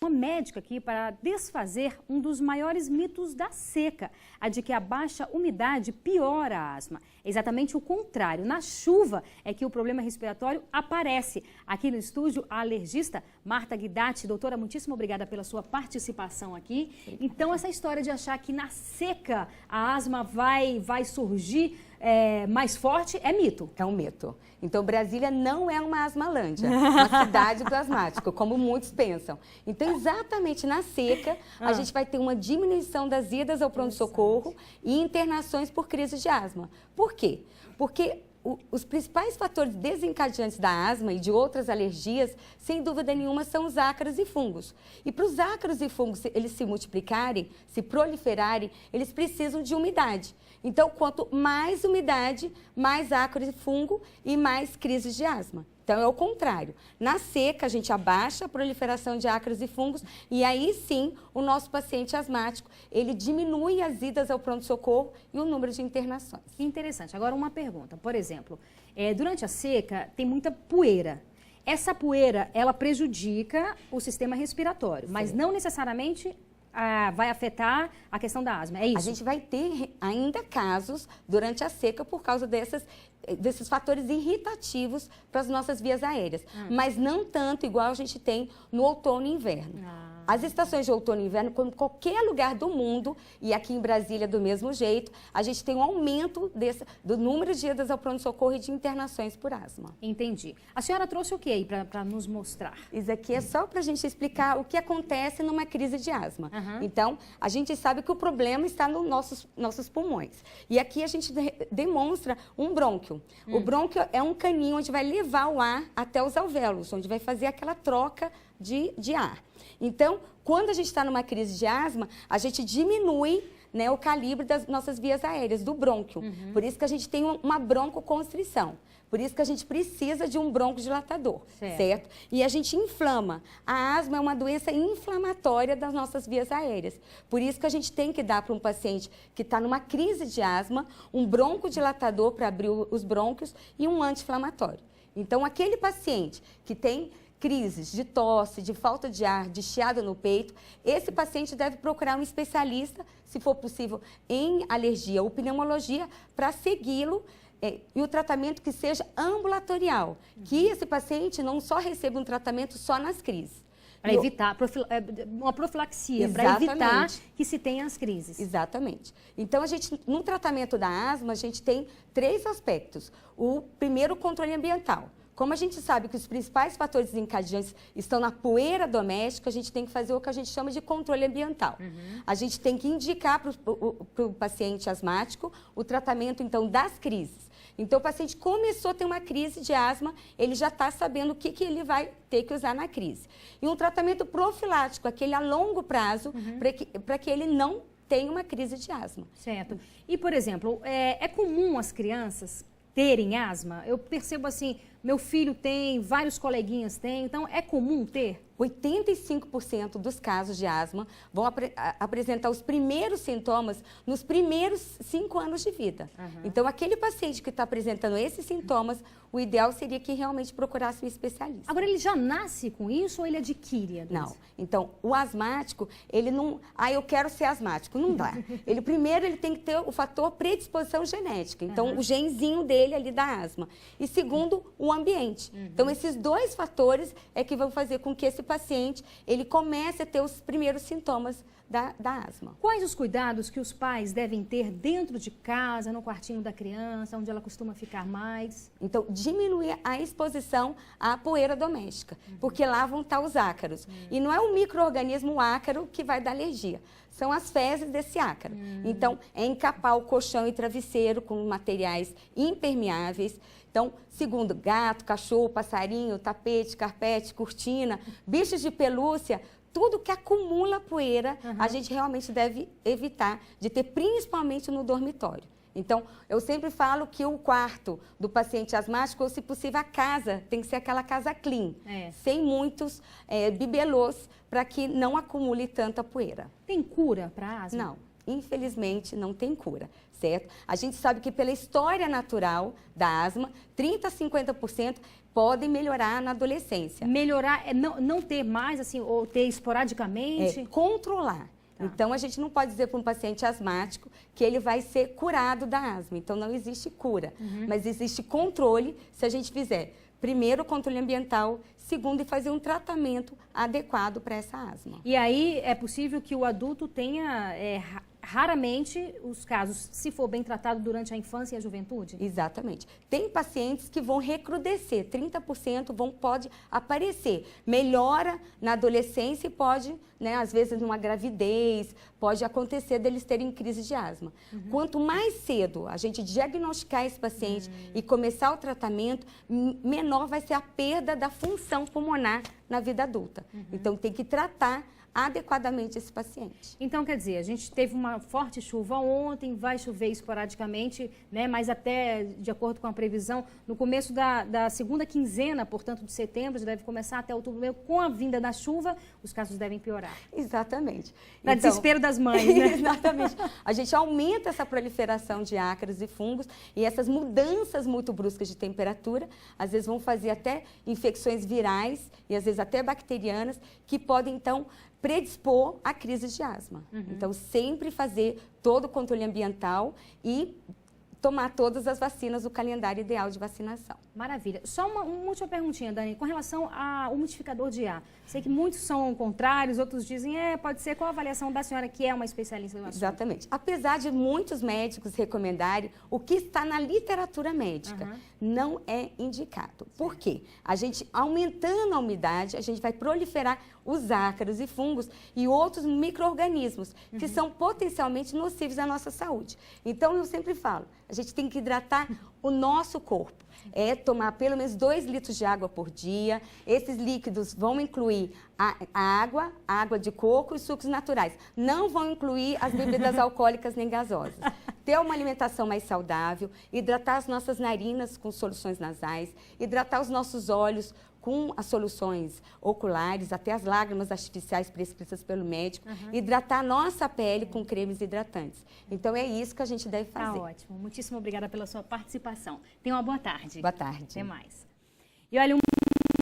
Uma médica aqui para desfazer um dos maiores mitos da seca, a de que a baixa umidade piora a asma. É exatamente o contrário. Na chuva é que o problema respiratório aparece. Aqui no estúdio, a alergista Marta Guidatti. Doutora, muitíssimo obrigada pela sua participação aqui. Então, essa história de achar que na seca a asma vai surgir mais forte é mito. É um mito. Então, Brasília não é uma asmalândia, uma cidade do asmático, como muitos pensam. Então, exatamente na seca, a gente vai ter uma diminuição das idas ao pronto-socorro e internações por crise de asma. Por quê? Porque os principais fatores desencadeantes da asma e de outras alergias, sem dúvida nenhuma, são os ácaros e fungos. E para os ácaros e fungos eles se multiplicarem, se proliferarem, eles precisam de umidade. Então, quanto mais umidade, mais ácaro e fungo e mais crises de asma. Então, é o contrário. Na seca, a gente abaixa a proliferação de ácaros e fungos e aí sim, o nosso paciente asmático, ele diminui as idas ao pronto-socorro e o número de internações. Interessante. Agora, uma pergunta. Por exemplo, durante a seca, tem muita poeira. Essa poeira, ela prejudica o sistema respiratório, mas não necessariamente vai afetar a questão da asma, é isso? A gente vai ter ainda casos durante a seca por causa desses fatores irritativos para as nossas vias aéreas, mas não tanto igual a gente tem no outono e inverno. As estações de outono e inverno, como qualquer lugar do mundo, e aqui em Brasília do mesmo jeito, a gente tem um aumento do número de idas ao pronto-socorro e de internações por asma. Entendi. A senhora trouxe o que aí para nos mostrar? Isso aqui é só para a gente explicar o que acontece numa crise de asma. Então, a gente sabe que o problema está nos nossos pulmões. E aqui a gente demonstra um brônquio. O brônquio é um caninho onde vai levar o ar até os alvéolos, onde vai fazer aquela troca de ar. Então, quando a gente está numa crise de asma, a gente diminui, né, o calibre das nossas vias aéreas, do brônquio. Por isso que a gente tem uma broncoconstrição. Por isso que a gente precisa de um broncodilatador, certo? E a gente inflama. A asma é uma doença inflamatória das nossas vias aéreas. Por isso que a gente tem que dar para um paciente que está numa crise de asma um broncodilatador para abrir os brônquios e um anti-inflamatório. Então, aquele paciente que tem crises de tosse, de falta de ar, de chiado no peito, esse paciente deve procurar um especialista, se for possível, em alergia ou pneumologia, para segui-lo e o tratamento que seja ambulatorial, que esse paciente não só receba um tratamento só nas crises. Para evitar uma profilaxia, para evitar que se tenha as crises. Exatamente. Então, no tratamento da asma, a gente tem 3 aspectos. O primeiro, o controle ambiental. Como a gente sabe que os principais fatores desencadeantes estão na poeira doméstica, a gente tem que fazer o que a gente chama de controle ambiental. A gente tem que indicar para o paciente asmático o tratamento, então, das crises. Então, o paciente começou a ter uma crise de asma, ele já está sabendo o que ele vai ter que usar na crise. E um tratamento profilático, aquele a longo prazo, para que ele não tenha uma crise de asma. Certo. E, por exemplo, é comum as crianças terem asma? Eu percebo assim, meu filho tem, vários coleguinhas têm, então é comum ter? 85% dos casos de asma vão apresentar os primeiros sintomas nos primeiros 5 anos de vida. Então, aquele paciente que está apresentando esses sintomas, o ideal seria que realmente procurasse um especialista. Agora, ele já nasce com isso ou ele adquire a doença? Não. Então, o asmático, ele não... eu quero ser asmático. Não dá. Primeiro, ele tem que ter o fator predisposição genética. Então, o genzinho dele ali da asma. E segundo, o ambiente. Então, esses 2 fatores é que vão fazer com que esse paciente, ele comece a ter os primeiros sintomas da asma. Quais os cuidados que os pais devem ter dentro de casa, no quartinho da criança, onde ela costuma ficar mais? Então, diminuir a exposição à poeira doméstica, porque lá vão estar os ácaros. E não é o micro-organismo ácaro que vai dar alergia, são as fezes desse ácaro. Então, é encapar o colchão e travesseiro com materiais impermeáveis. Então, segundo, gato, cachorro, passarinho, tapete, carpete, cortina, bichos de pelúcia, tudo que acumula poeira, a gente realmente deve evitar de ter, principalmente no dormitório. Então, eu sempre falo que o quarto do paciente asmático, ou se possível a casa, tem que ser aquela casa clean, sem muitos bibelôs, para que não acumule tanta poeira. Tem cura para asma? Não, infelizmente não tem cura, certo? A gente sabe que pela história natural da asma, 30% a 50% podem melhorar na adolescência. Melhorar é não ter mais, assim, ou ter esporadicamente? É controlar. Tá. Então, a gente não pode dizer para um paciente asmático que ele vai ser curado da asma. Então, não existe cura, mas existe controle se a gente fizer, primeiro, o controle ambiental, segundo, e fazer um tratamento adequado para essa asma. E aí, é possível que o adulto tenha... raramente os casos, se for bem tratado durante a infância e a juventude? Exatamente. Tem pacientes que vão recrudescer, 30% pode aparecer. Melhora na adolescência e pode, né, às vezes numa gravidez, pode acontecer deles terem crise de asma. Quanto mais cedo a gente diagnosticar esse paciente e começar o tratamento, menor vai ser a perda da função pulmonar na vida adulta. Então tem que tratar adequadamente esse paciente. Então, quer dizer, a gente teve uma forte chuva ontem, vai chover esporadicamente, né? Mas até, de acordo com a previsão, no começo da segunda quinzena, portanto, de setembro, já deve começar até outubro, com a vinda da chuva, os casos devem piorar. Exatamente. Para então, desespero das mães, né? Exatamente. A gente aumenta essa proliferação de ácaros e fungos e essas mudanças muito bruscas de temperatura, às vezes vão fazer até infecções virais e às vezes até bacterianas, que podem, então, predispor a crises de asma. Então, sempre fazer todo o controle ambiental e tomar todas as vacinas do calendário ideal de vacinação. Maravilha. Só uma última perguntinha, Dani, com relação ao umidificador de ar. Sei que muitos são contrários, outros dizem, pode ser. Qual a avaliação da senhora, que é uma especialista no assunto? Exatamente. Apesar de muitos médicos recomendarem, o que está na literatura médica não é indicado. Por quê? A gente, aumentando a umidade, a gente vai proliferar os ácaros e fungos e outros micro-organismos que são potencialmente nocivos à nossa saúde. Então, eu sempre falo, a gente tem que hidratar o nosso corpo. É tomar pelo menos 2 litros de água por dia. Esses líquidos vão incluir a água de coco e sucos naturais. Não vão incluir as bebidas alcoólicas nem gasosas. Ter uma alimentação mais saudável, hidratar as nossas narinas com soluções nasais, hidratar os nossos olhos com as soluções oculares, até as lágrimas artificiais prescritas pelo médico, hidratar a nossa pele com cremes hidratantes. Então, é isso que a gente deve fazer. Tá ótimo. Muitíssimo obrigada pela sua participação. Tenha uma boa tarde. Boa tarde. Até mais. E olha,